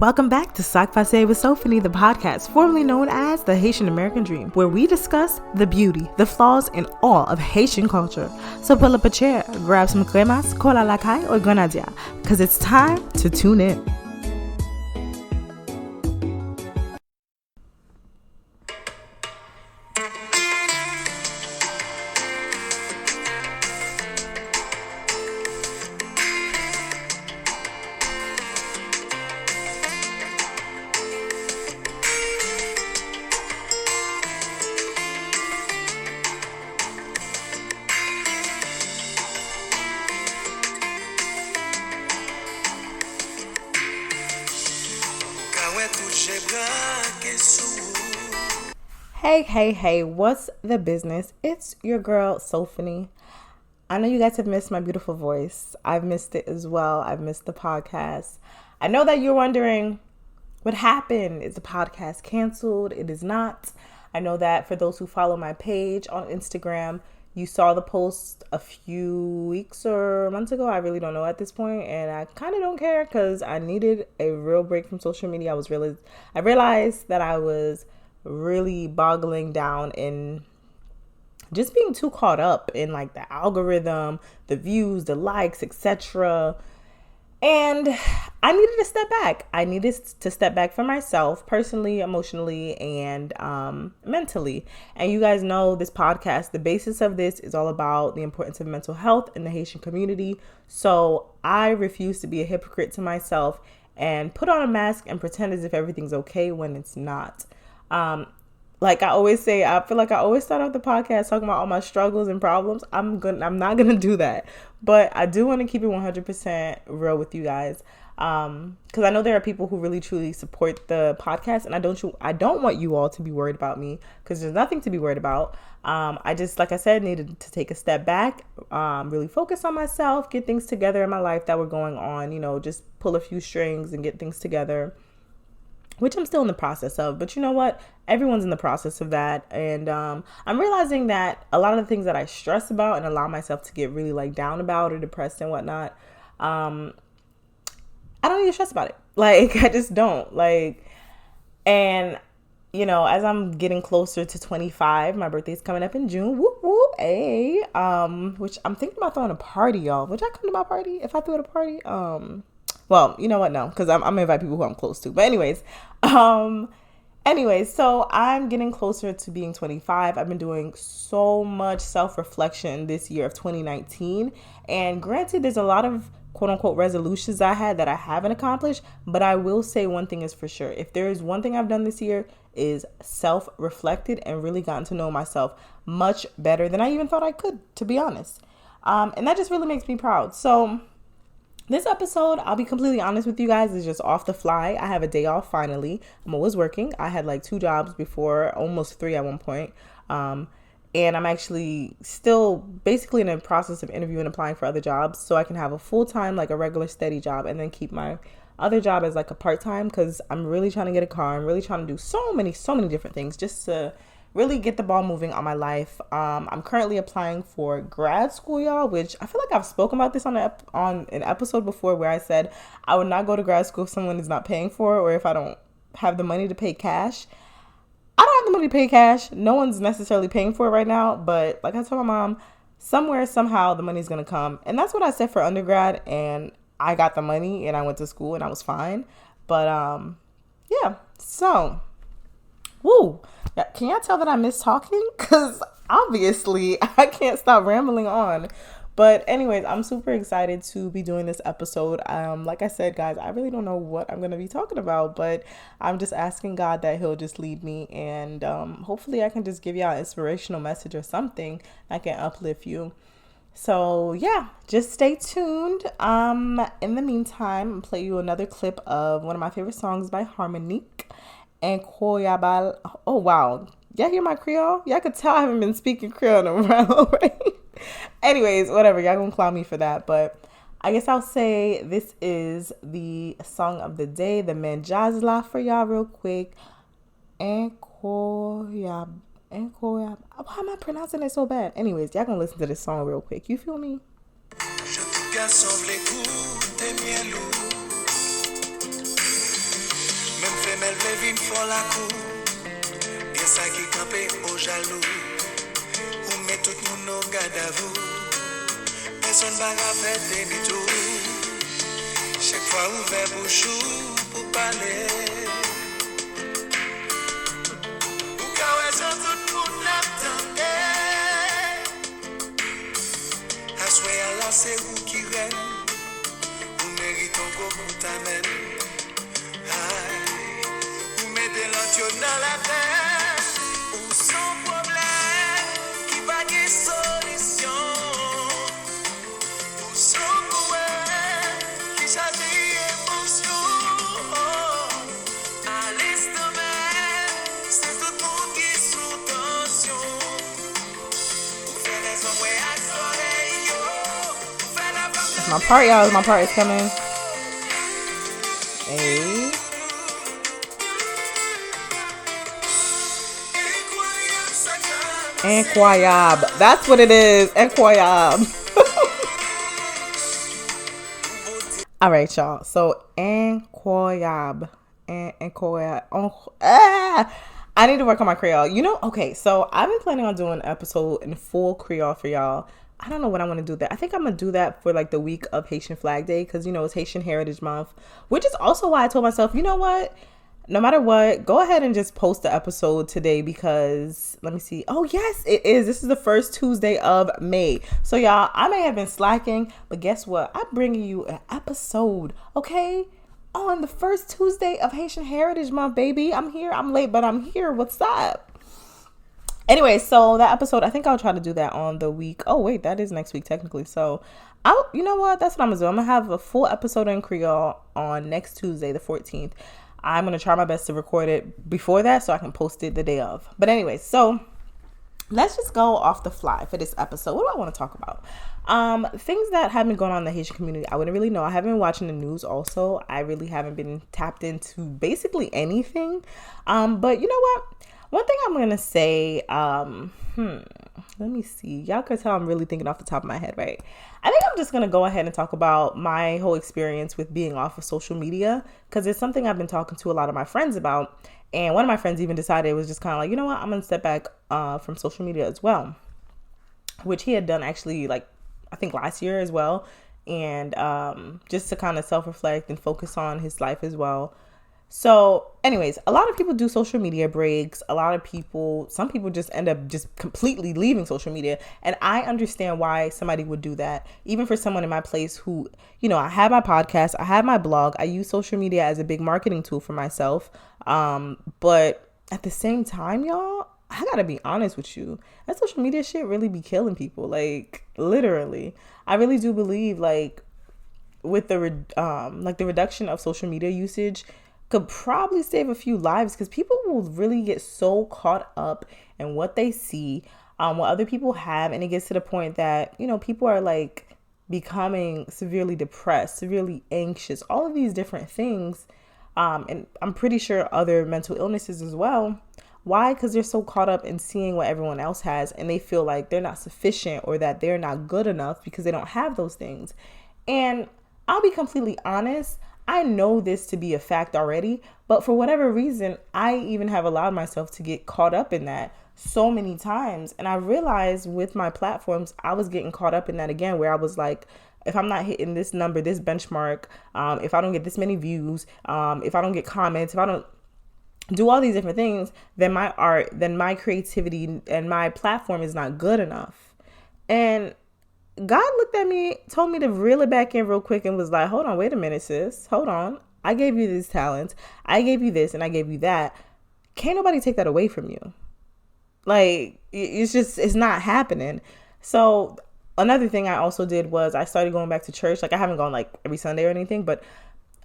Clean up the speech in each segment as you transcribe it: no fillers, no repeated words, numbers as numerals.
Welcome back to S'ak Pase with Sophonie, the podcast formerly known as the Haitian American Dream, where we discuss the beauty, the flaws, and all of Haitian culture. So pull up a chair, grab some cremas, cola la caille, or grenadilla, because it's time to tune in. Hey, what's the business? It's your girl, Sophonie. I know you guys have missed my beautiful voice. I've missed it as well. I've missed the podcast. I know that you're wondering what happened. Is the podcast canceled? It is not. I know that for those who follow my page on Instagram, you saw the post a few weeks or months ago. I really don't know at this point, and I kind of don't care because I needed a real break from social media. I realized that I was really boggling down in just being too caught up in like the algorithm, the views, the likes, etc. And I needed to step back. I needed to step back for myself, personally, emotionally, and mentally. And you guys know this podcast, the basis of this is all about the importance of mental health in the Haitian community. So I refuse to be a hypocrite to myself and put on a mask and pretend as if everything's okay when it's not. Like I always say, I feel like I always start off the podcast talking about all my struggles and problems. I'm not going to do that, but I do want to keep it 100% real with you guys. Cause I know there are people who really truly support the podcast, and I don't want you all to be worried about me, cause there's nothing to be worried about. I just, like I said, needed to take a step back, really focus on myself, get things together in my life that were going on, just pull a few strings and get things together, which I'm still in the process of. But you know what? Everyone's in the process of that. And I'm realizing that a lot of the things that I stress about and allow myself to get really like down about or depressed and whatnot, I don't need to stress about it. Like, I just don't. And as I'm getting closer to 25, my birthday's coming up in June. Whoop, whoop, hey. Which I'm thinking about throwing a party, y'all. Would y'all come to my party if I threw at a party? Well, you know what? No, because I'm gonna invite people who I'm close to. But anyways, so I'm getting closer to being 25. I've been doing so much self-reflection this year of 2019. And granted, there's a lot of quote unquote resolutions I had that I haven't accomplished. But I will say one thing is for sure. If there is one thing I've done this year is self-reflected and really gotten to know myself much better than I even thought I could, to be honest. And that just really makes me proud. So this episode, I'll be completely honest with you guys, is just off the fly. I have a day off finally. I'm always working. I had like 2 jobs before, almost 3 at one point. And I'm actually still basically in the process of interviewing and applying for other jobs so I can have a full-time, like a regular steady job, and then keep my other job as like a part-time, because I'm really trying to get a car. I'm really trying to do so many different things just to really get the ball moving on my life. I'm currently applying for grad school, y'all, which I feel like I've spoken about this on an episode before where I said I would not go to grad school if someone is not paying for it or if I don't have the money to pay cash. I don't have the money to pay cash. No one's necessarily paying for it right now, but like I told my mom, somewhere, somehow the money's going to come. And that's what I said for undergrad, and I got the money and I went to school and I was fine. But yeah, so woo. Can y'all tell that I miss talking? Because obviously I can't stop rambling on. But anyways, I'm super excited to be doing this episode. Like I said, guys, I really don't know what I'm going to be talking about, but I'm just asking God that he'll just lead me. And hopefully I can just give y'all an inspirational message or something that can uplift you. So yeah, just stay tuned. In the meantime, I'll play you another clip of one of my favorite songs by Harmonik. Incroyable. Oh, wow. Y'all hear my Creole? Y'all could tell I haven't been speaking Creole in a while, right? Anyways, whatever. Y'all gonna clown me for that. But I guess I'll say this is the song of the day, the Manjazla, for y'all real quick. Incroyable. Why am I pronouncing it so bad? Anyways, y'all gonna listen to this song real quick. You feel me? mel vle vin fon la kou. Gen sa ki kampe au jalou. Ou met tout moun nou gade avou. Person baga fete ni tou. Chaque fois ouvert bouchou pour parler. Ou kawe sans tout moun n'attendait. Aswe ala se ou ki ren. Ou mérite encore pour t'amène. Ou mettez l'antion dans la terre. Ou sans problème qui va gagner solution. Ou sans problème qui charge émotion. À l'instant même, c'est tout le monde qui est sous tension. Ou fait les hommes à soleil. Ou fait la femme. My part, y'all. My part is coming. Hey. Incroyable. That's what it is. Incroyable. All right, y'all. So, incroyable. Incroyable. I need to work on my Creole. You know, okay, so I've been planning on doing an episode in full Creole for y'all. I don't know when I want to do that. I think I'm going to do that for like the week of Haitian Flag Day because, you know, it's Haitian Heritage Month, which is also why I told myself, you know what? No matter what, go ahead and just post the episode today because, let me see. Oh, yes, it is. This is the first Tuesday of May. So, y'all, I may have been slacking, but guess what? I'm bringing you an episode, okay? On the first Tuesday of Haitian Heritage Month, baby. I'm here. I'm late, but I'm here. What's up? Anyway, so that episode, I think I'll try to do that on the week. Oh, wait, that is next week, technically. So, you know what? That's what I'm going to do. I'm going to have a full episode in Creole on next Tuesday, the 14th. I'm going to try my best to record it before that so I can post it the day of. But anyway, so let's just go off the fly for this episode. What do I want to talk about? Things that have been going on in the Haitian community. I wouldn't really know. I haven't been watching the news also. I really haven't been tapped into basically anything. But you know what? One thing I'm going to say, let me see. Y'all could tell I'm really thinking off the top of my head, right? I think I'm just going to go ahead and talk about my whole experience with being off of social media because it's something I've been talking to a lot of my friends about. And one of my friends even decided it was just kind of like, you know what? I'm going to step back from social media as well, which he had done actually like, I think last year as well. And just to kind of self-reflect and focus on his life as well. So anyways, a lot of people do social media breaks. Some people just end up just completely leaving social media. And I understand why somebody would do that. Even for someone in my place who, you know, I have my podcast, I have my blog, I use social media as a big marketing tool for myself. But at the same time, y'all, I gotta be honest with you. That social media shit really be killing people. Like literally, I really do believe like with the reduction of social media usage could probably save a few lives because people will really get so caught up in what they see, what other people have. And it gets to the point that, you know, people are like becoming severely depressed, severely anxious, all of these different things. And I'm pretty sure other mental illnesses as well. Why? Because they're so caught up in seeing what everyone else has and they feel like they're not sufficient or that they're not good enough because they don't have those things. And I'll be completely honest. I know this to be a fact already, but for whatever reason, I even have allowed myself to get caught up in that so many times. And I realized with my platforms, I was getting caught up in that again, where I was like, if I'm not hitting this number, this benchmark, if I don't get this many views, if I don't get comments, if I don't do all these different things, then my art, then my creativity and my platform is not good enough. And God looked at me, told me to reel it back in real quick and was like, hold on, wait a minute, sis. Hold on. I gave you these talents. I gave you this and I gave you that. Can't nobody take that away from you. Like, it's not happening. So another thing I also did was I started going back to church. Like I haven't gone like every Sunday or anything, but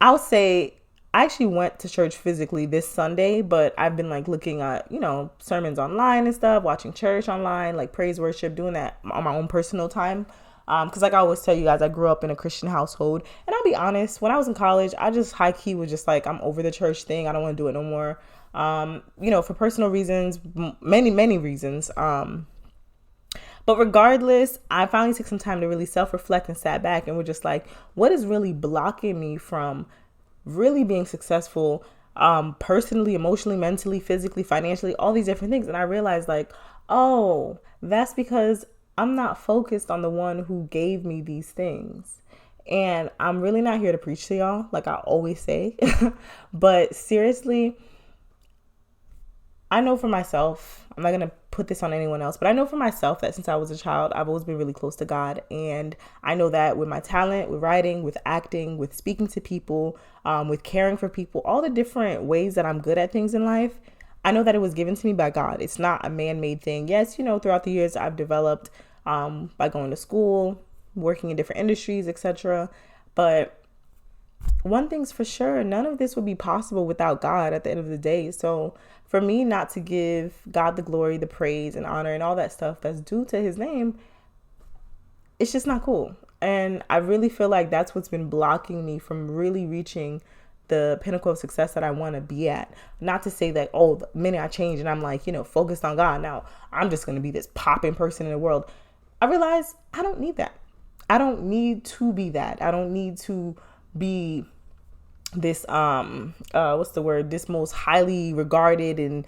I'll say I actually went to church physically this Sunday, but I've been like looking at, you know, sermons online and stuff, watching church online, like praise worship, doing that on my own personal time. Because like I always tell you guys, I grew up in a Christian household. And I'll be honest, when I was in college, I just high key was just like, I'm over the church thing. I don't want to do it no more. You know, for personal reasons, many reasons. But regardless, I finally took some time to really self-reflect and sat back and was just like, what is really blocking me from really being successful personally, emotionally, mentally, physically, financially, all these different things. And I realized like, oh, that's because I'm not focused on the one who gave me these things. And I'm really not here to preach to y'all, like I always say. But seriously, I know for myself, I'm not going to put this on anyone else, but I know for myself that since I was a child, I've always been really close to God. And I know that with my talent, with writing, with acting, with speaking to people, with caring for people, all the different ways that I'm good at things in life, I know that it was given to me by God. It's not a man-made thing. Yes, throughout the years I've developed by going to school, working in different industries, etc. But one thing's for sure, none of this would be possible without God at the end of the day. So for me not to give God the glory, the praise and honor and all that stuff that's due to his name, it's just not cool. And I really feel like that's what's been blocking me from really reaching the pinnacle of success that I want to be at. Not to say that, oh, the minute I change and I'm like, focused on God, now I'm just going to be this popping person in the world. I realize I don't need that. I don't need to be that. I don't need to be this this most highly regarded and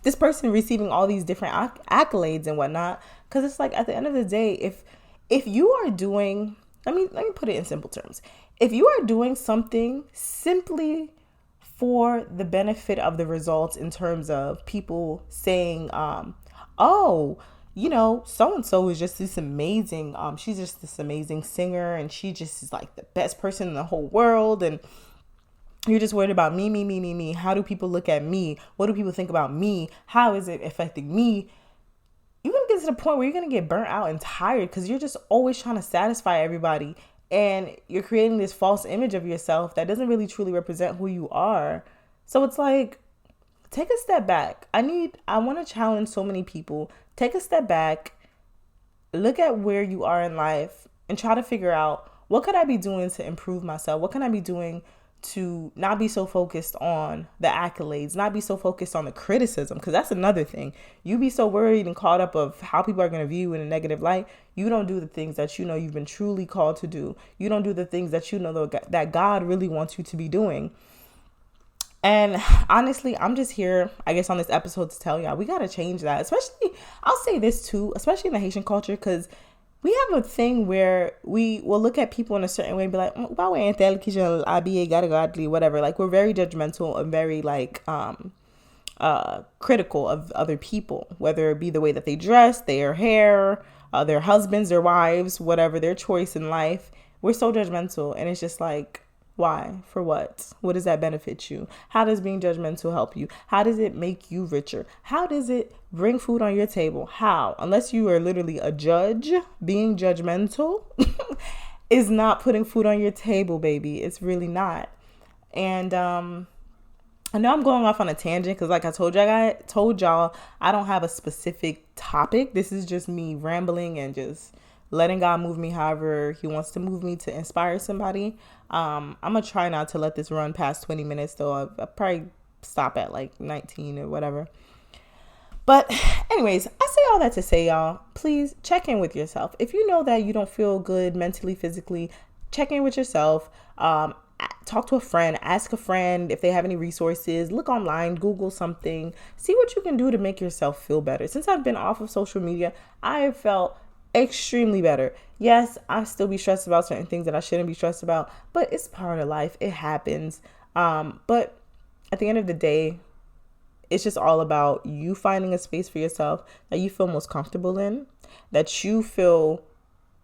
this person receiving all these different accolades and whatnot. Because it's like at the end of the day, if you are doing, let me put it in simple terms. If you are doing something simply for the benefit of the results in terms of people saying, oh, so-and-so is just this amazing, she's just this amazing singer and she just is like the best person in the whole world. And you're just worried about me. How do people look at me? What do people think about me? How is it affecting me? You're going to get to the point where you're going to get burnt out and tired because you're just always trying to satisfy everybody. And you're creating this false image of yourself that doesn't really truly represent who you are. So it's like, take a step back. I want to challenge so many people. Take a step back, look at where you are in life and try to figure out what could I be doing to improve myself? What can I be doing to not be so focused on the accolades, not be so focused on the criticism? Because that's another thing. You be so worried and caught up of how people are going to view you in a negative light. You don't do the things that you've been truly called to do. You don't do the things that that God really wants you to be doing. And honestly, I'm just here, I guess, on this episode to tell y'all, we got to change that. Especially, I'll say this too, especially in the Haitian culture, because we have a thing where we will look at people in a certain way and be like, whatever. Like, we're very judgmental and very like critical of other people, whether it be the way that they dress, their hair, their husbands, their wives, whatever, their choice in life. We're so judgmental. And it's just like, why? For what? What does that benefit you? How does being judgmental help you? How does it make you richer? How does it bring food on your table? How? Unless you are literally a judge, being judgmental is not putting food on your table, baby. It's really not. And I know I'm going off on a tangent because like I told y'all, I don't have a specific topic. This is just me rambling and just letting God move me however he wants to move me to inspire somebody. I'm going to try not to let this run past 20 minutes, though. I'll probably stop at like 19 or whatever. But anyways, I say all that to say, y'all, please check in with yourself. If you know that you don't feel good mentally, physically, check in with yourself. Talk to a friend, ask a friend if they have any resources, look online, Google something, see what you can do to make yourself feel better. Since I've been off of social media, I have felt extremely better. Yes, I still be stressed about certain things that I shouldn't be stressed about, but it's part of life. It happens. But at the end of the day, it's just all about you finding a space for yourself that you feel most comfortable in, that you feel,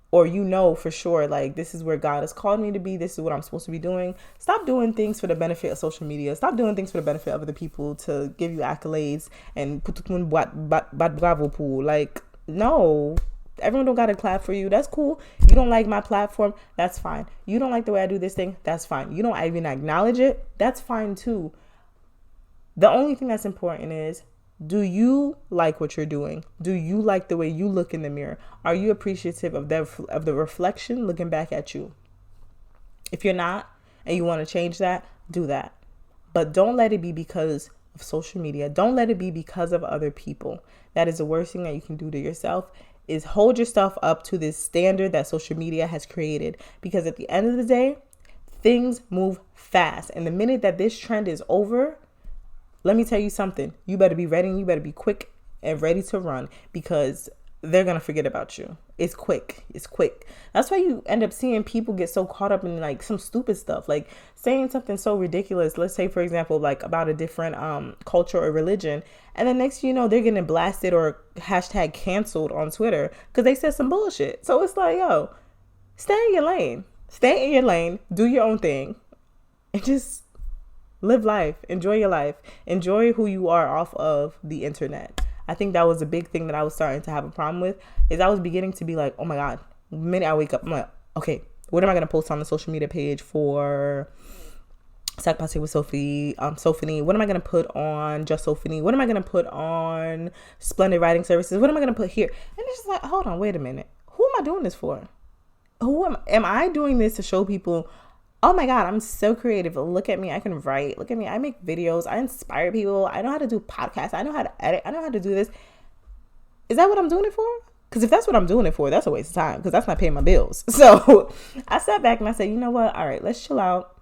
or for sure, like, this is where God has called me to be. This is what I'm supposed to be doing. Stop doing things for the benefit of social media. Stop doing things for the benefit of other people to give you accolades and put bravo pool. Like, no. Everyone don't gotta clap for you. That's cool. You don't like my platform. That's fine. You don't like the way I do this thing. That's fine. You don't even acknowledge it. That's fine too. The only thing that's important is, do you like what you're doing? Do you like the way you look in the mirror? Are you appreciative of the reflection looking back at you? If you're not and you want to change that, do that. But don't let it be because of social media. Don't let it be because of other people. That is the worst thing that you can do to yourself, is hold yourself up to this standard that social media has created. Because at the end of the day, Things move fast. And the minute that this trend is over, let me tell you something. You better be ready. You better be quick and ready to run, because they're going to forget about you. It's quick. It's quick. That's why you end up seeing people get so caught up in like some stupid stuff, like saying something so ridiculous. Let's say, for example, like about a different culture or religion. And then next, you know, they're getting blasted or hashtag canceled on Twitter because they said some bullshit. So it's like, yo, stay in your lane. Stay in your lane. Do your own thing. And just live life. Enjoy your life. Enjoy who you are off of the internet. I think that was a big thing that I was starting to have a problem with, is I was beginning to be like, oh my God, the minute I wake up, I'm like, okay, what am I going to post on the social media page for S'ak Pase with Sophonie? What am I going to put on Just Sophonie? What am I going to put on Splendid Writing Services? What am I going to put here? And it's just like, hold on, wait a minute. Who am I doing this for? Am I doing this to show people, oh my God, I'm so creative. Look at me. I can write. Look at me. I make videos. I inspire people. I know how to do podcasts. I know how to edit. I know how to do this. Is that what I'm doing it for? Because if that's what I'm doing it for, that's a waste of time, because that's not paying my bills. So I sat back and I said, you know what? All right, let's chill out.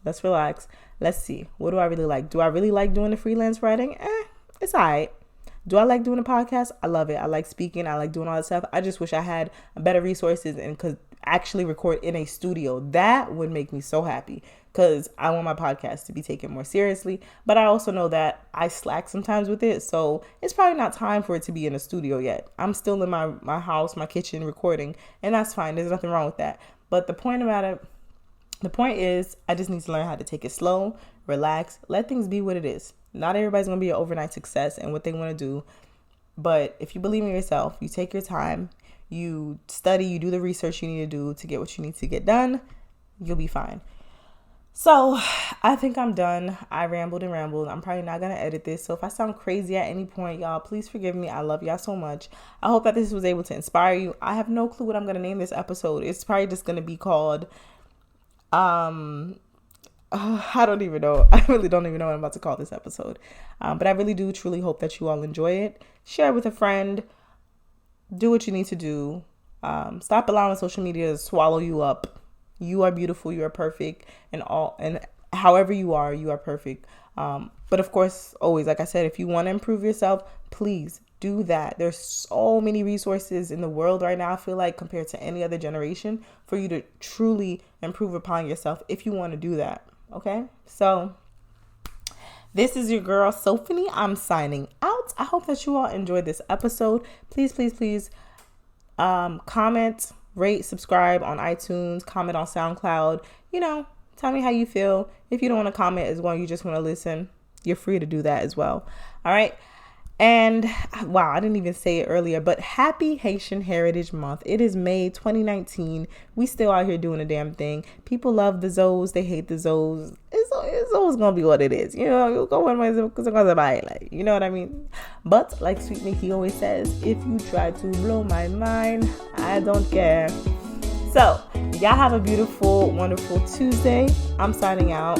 Let's relax. Let's see. What do I really like? Do I really like doing the freelance writing? It's all right. Do I like doing a podcast? I love it. I like speaking. I like doing all that stuff. I just wish I had better resources and could actually record in a studio. That would make me so happy, because I want my podcast to be taken more seriously. But I also know that I slack sometimes with it. So it's probably not time for it to be in a studio yet. I'm still in my house, my kitchen recording, and that's fine. There's nothing wrong with that. But the point is, I just need to learn how to take it slow, relax, let things be what it is. Not everybody's going to be an overnight success and what they want to do. But if you believe in yourself, you take your time, you study, you do the research you need to do to get what you need to get done, you'll be fine. So I think I'm done. I rambled and rambled. I'm probably not going to edit this. So if I sound crazy at any point, y'all, please forgive me. I love y'all so much. I hope that this was able to inspire you. I have no clue what I'm going to name this episode. It's probably just going to be called, I don't even know. I really don't even know what I'm about to call this episode. But I really do truly hope that you all enjoy it. Share it with a friend. Do what you need to do. Stop allowing social media to swallow you up. You are beautiful. You are perfect. And however you are perfect. But of course, always, like I said, if you want to improve yourself, please do that. There's so many resources in the world right now, I feel like, compared to any other generation, for you to truly improve upon yourself if you want to do that. Okay, so this is your girl Sophonie. I'm signing out. I hope that you all enjoyed this episode. Please, please, please comment, rate, subscribe on iTunes, comment on SoundCloud. You know, tell me how you feel. If you don't want to comment as well, you just want to listen, you're free to do that as well. All right. And wow, I didn't even say it earlier, but happy Haitian Heritage Month. It is May 2019. We still out here doing a damn thing. People love the Zoes. They hate the Zoes. It's always going to be what it is. You know, you'll go one way because I'm going to buy it. Like, you know what I mean? But like Sweet Mickey always says, if you try to blow my mind, I don't care. So y'all have a beautiful, wonderful Tuesday. I'm signing out.